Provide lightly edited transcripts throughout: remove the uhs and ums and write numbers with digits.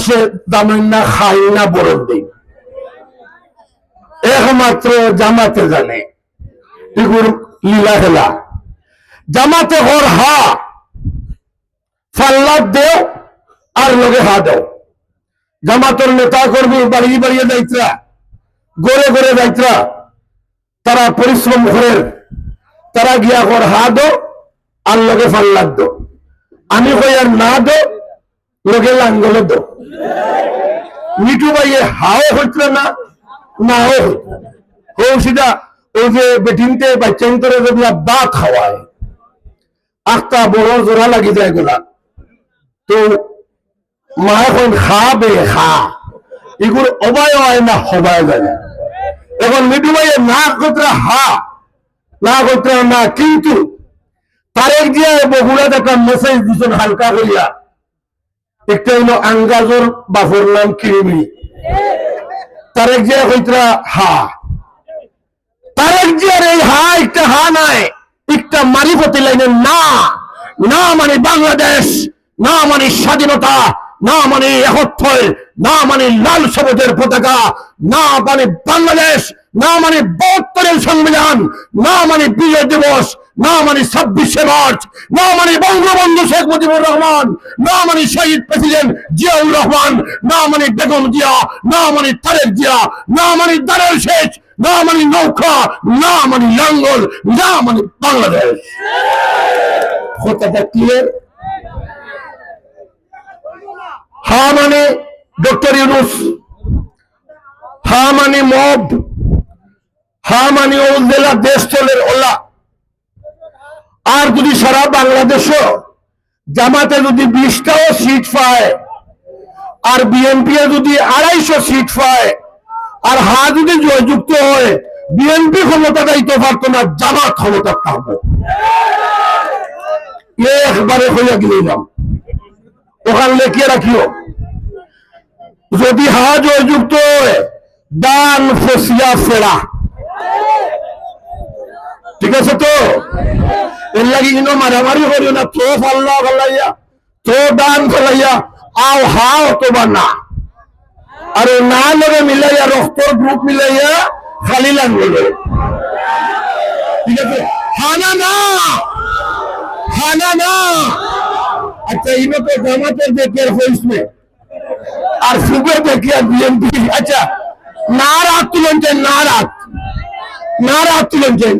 মানুষে জানেন না, খাই না, বরণ দিই, একমাত্র জামাতে জানে এগুলো লীলা খেলা। জামাতে হর হা ফাল্লাদ দেও আর লগে হা দেও। জামাতের নেতা কর্মী বাড়িয়ে বাড়িয়ে যাইতরা, গড়ে গড়ে যাইতরা, তারা পরিশ্রম করেন, তারা গিয়া কর হা দো আর লগে ফাল্লাদ দো। আমি কই আর না দো, লগে লাঙ্গলে দো। মিঠু ভাইয়ে হাও হইত না, নাও হইত না। ও সেটা ওই যে বেটিনতে বাচ্চান্তরে যদি দাঁত খাওয়ায়, আখটা বড় জোড়া লাগি যায় গোলা, তো মা এখন খাবে খা, এগুলো অবায় হয় না, হবায় যায় না। এখন মিঠু ভাইয়ের না কতরা হা, না কতরা না, কিন্তু তারেক জিয়া বগুড়াত একটা মেসেজ দিচ্ছেন হালকা করিয়া, একটা হইল আঙ্গাজর বাফর নাম কিরিমি। তারেক জিয়া কইতরা হা, তারেক জিয়ার এই হা একটা হা নাই, একটা মারিফতি লাইনের না। না মানে বাংলাদেশ, না মানে স্বাধীনতা, না মানে একত্র, না মানে লাল সবুজের পতাকা, না মানে বাংলাদেশ, না মানে ৭২-এর সংবিধান, না মানে বিজয় দিবস, না মানে ২৬শে মার্চ, না মানে বঙ্গবন্ধু শেখ মুজিবুর রহমান, না মানে শহীদ প্রেসিডেন্ট জিয়াউর রহমান, না মানে বেগম জিয়া, না মানে তারেক জিয়া, না মানে দারের শেষ, না মানে নৌকা, না মানে লাঙ্গল, না মানে বাংলাদেশ। কথাটা ক্লিয়ার? হা মানে ডক্টর ইউনূস, হা মানে মব, হা মানে ও জেলা দেশ চলের ওলা। আর যদি সারা বাংলাদেশ জামাতে যদি ২০টাও সিট পায়, আর বিএনপি যদি ২৫০ সিট পায়, আর হা যদি জয়যুক্ত হয়, বিএনপি ক্ষমতা দিতে পারতো না, জামাত ক্ষমতা পাবো। একবারে হইয়া গেলাম, ওখানে লেখিয়ে রাখিও, যদি হা জয়যুক্ত হয়, দান ফসিয়া ফেরা। ঠিক আছে তো? এর লাগি কিন্তু মারামারি করিও না, তো ফাল্লা ফালাইয়া, তো দান ফেলাইয়া, আও হা অথবা না, আর না লগে মিলাইয়া, রক্তর গ্রুপ মিলাইয়া খালি লাগবে। ঠিক আছে? হানা না, হানা না। আচ্ছা, ইনো তো জামাতের দেখিয়ার হইসবে, আর সুবে দেখিয়া বিএনপি। আচ্ছা, না রাত তুলেন চাই, না রাত, না রাত তুলেন চাই,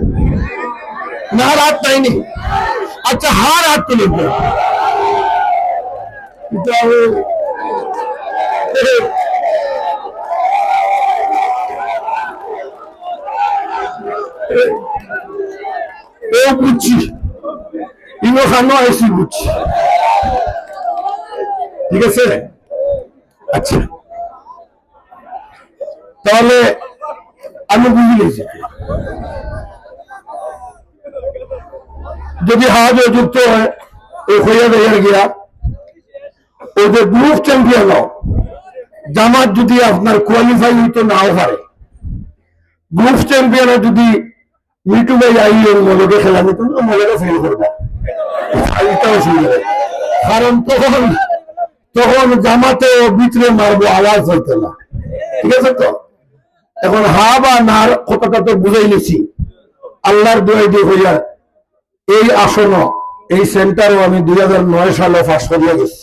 না রাত নাইনি। আচ্ছা, হা রাত তুলেন চাই। ও বুঝছি, ইনো খানো আইসি বুঝছি। ঠিক আছে? আচ্ছা, তাহলে আমি বুঝে গেছি, যদি হাজ যুক্ত হয়, ও হইয়া দেয়ার গিয়া ওদের গ্রুপ চ্যাম্পিয়ন জামাত যদি আপনার কোয়ালিফাই হইতে নাও পারে, গ্রুপ চ্যাম্পিয়নে যদি মিটু ভাই আইয়ের মলকে খেলা নিত, মলকে ফেল করবো, কারণ তখন জামাতে ভিতরে মারবো, আওয়াজ হইতো না। ঠিক আছে তো? এখন হা বা নার কথাটা তো বুঝাই নিছি, আল্লাহর দোয়াই দিয়ে হইয়া এই আসন, এই সেন্টারও আমি ২০০৯ সালে পাস করিয়া গেছি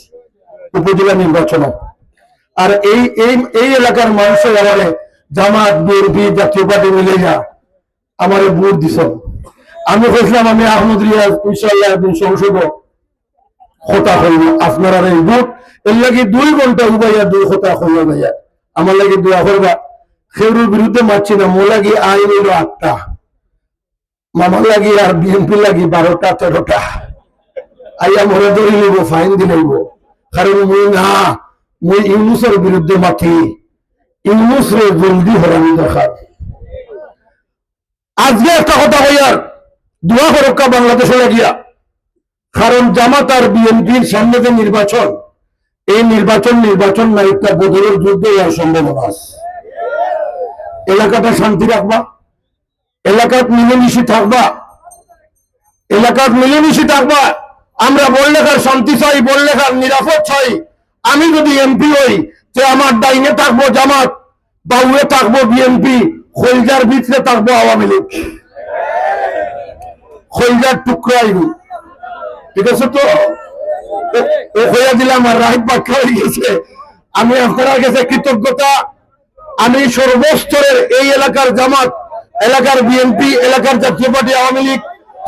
উপজেলা নির্বাচন। আর এই এলাকার মানুষের আমারে জামাত, বিএনপি, জাতীয় পার্টি মিলে যা আমারে ভোট দিছ। আমি কইছিলাম আমি আহমদ রিয়াজ ইনশাআল্লাহ একদিন সংসদ কথা হইব, আপনারা এই ভোট এর লাগি ২ ঘন্টা উবাইয়া ২ কথা হইয়া যাইয়া আমার লাগি দোয়া করবা। খেউরুর বিরুদ্ধে মারছি না, মো লাগি আইন হইল ৮টা, মামার লাগি আর বিএনপি লাগি ১২টা ১৩টা। আইয়া মরে ধরে নিব, ফাইন দিলাইব, কারণ মুই না, মুই ইউনূসের বিরুদ্ধে মাথি, ইউনূস রে জলদি হরানি দরকার। আজকে একটা কথা কইয়ার দোয়া করক্কা বাংলাদেশে লাগিয়া, কারণ জামাত আর বিএনপির সামনে যে নির্বাচন, এই নির্বাচন না, একটা বদলের যুদ্ধ হওয়ার সম্ভাবনা আছে। এলাকাটা শান্তি রাখবা, এলাকাত মিলেমিশে থাকবা, এলাকাত মিলেমিশে থাকবা। আমরা বললেখার শান্তি চাই, বললেখার নিরাপদ চাই, আমি যদি এমপি হই যে আমার ডাইনে থাকবো জামাত, বাউয়ে থাকবো বিএনপি, খৈজার ভিতরে থাকবো আওয়ামী লীগ, খৈজার টুকরা আইব। ঠিক আছে তো হইয়া দিলাম আর রাহিব বাক্য হয়ে গেছে। আমি আপনার কাছে কৃতজ্ঞতা, আমি সর্বস্তরের এই এলাকার জামাত, এলাকার বিএনপি, এলাকার জাতীয় পার্টি, আওয়ামী লীগ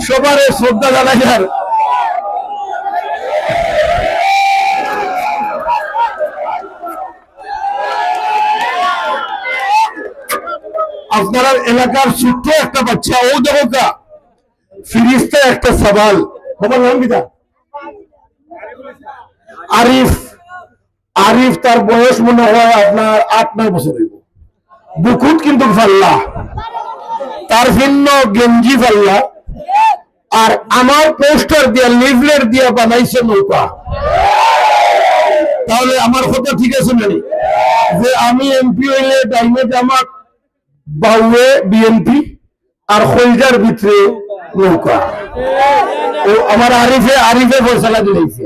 সবার শ্রদ্ধা জানাই। আপনারা এলাকার ছোট্ট একটা বাচ্চা, ও দেখো ফিরিস্তে একটা সবাল, বাবার নাম কি? আরিফ। আরিফ তার বয়স মনে হয় আপনার 8-9 বছর হইব। বুকুট কিন্তু ফাল্লা, তার ভিন্ন গেঞ্জি ফাল্লা, আর আমার পোস্টার দিয়া লিফলেট দিয়া বানাইছে নৌকা। তাহলে আমার কথা ঠিক আছে না? যে আমি এমপি হইলে ডাইনে জামাত, বাউয়ে বিএনপি, আর খৈজার ভিতরে নৌকা। ও আমার আরিফে ফয়সালা দিয়েছে।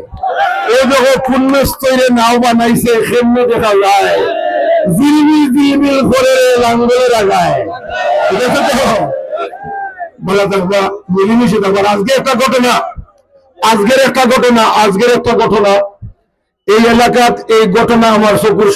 ও যখন পুণ্যস্তরে নাও বানাইছে, সেমনে দেখা যায় জিলমিল জিলমিল করে লাঙ্গলে লাগায়। ঠিক আছে তো, বলা থাকবা মিলিমিশে থাকবার। আজকের একটা ঘটনা এই এলাকাত, এই ঘটনা আমার চকুর